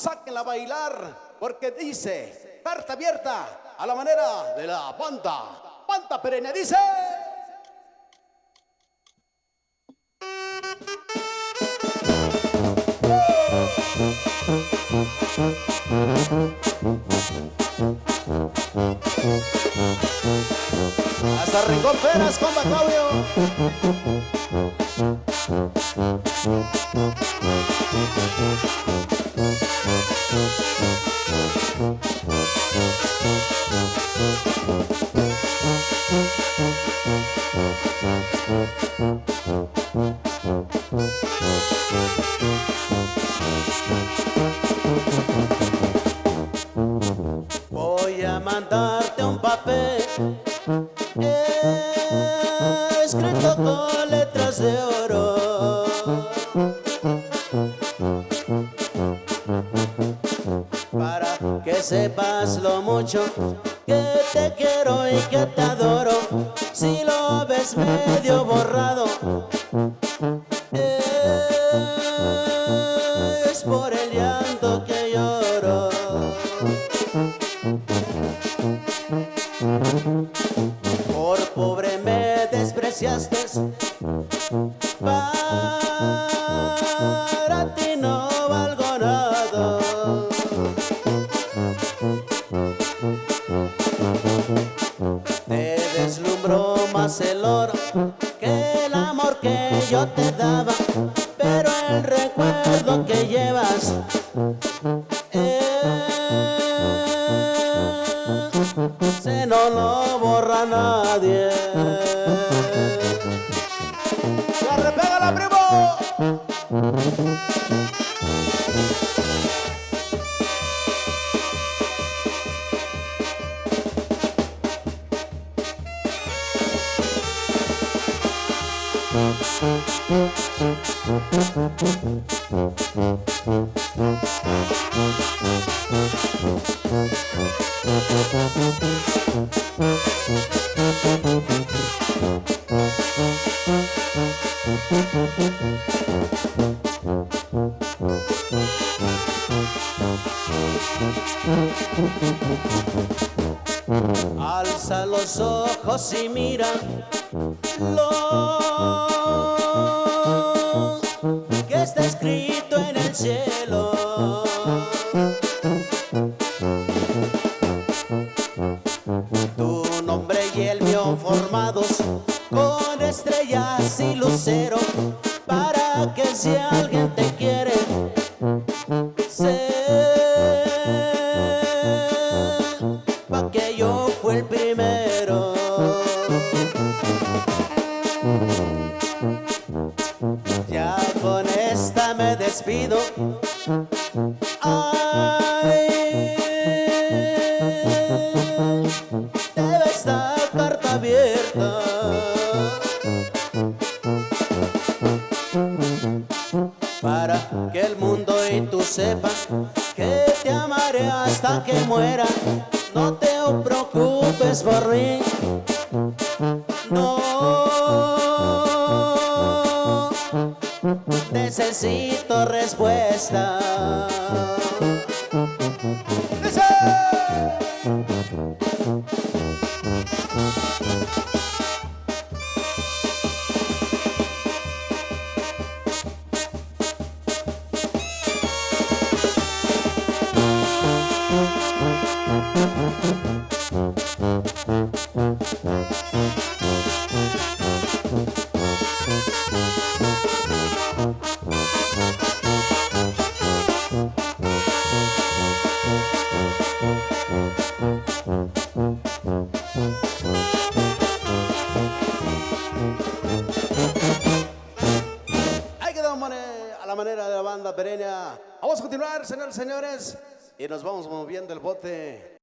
sáquenla a bailar, porque dice, carta abierta a la manera de la banda perenne, dice. Hasta Rincón Penas, compa Claudio. Voy a mandarte un papel escrito con letras de oro, para que sepas lo mucho que te quiero y que te adoro. Si lo ves medio borrado, es por el llanto que lloro. Por pobre me despreciaste, para ti no valgo nada. Te deslumbró más el oro que el amor que yo te daba, pero el recuerdo que llevas se no lo borra nadie. ¡Repégala, primo! Alza los ojos y mira lo que está escrito en el cielo. Tu nombre y el mío formados con estrellas y lucero, para que si alguien te quiere, sepa que yo fui el primero. Ya con esta me despido. Ay, debe estar carta abierta para que el mundo y tú sepas que te amaré hasta que muera. No te preocupes por mí, no necesito respuesta. Ahí quedó, a la manera de la banda perenne. Vamos a continuar, señores y señores, y nos vamos moviendo el bote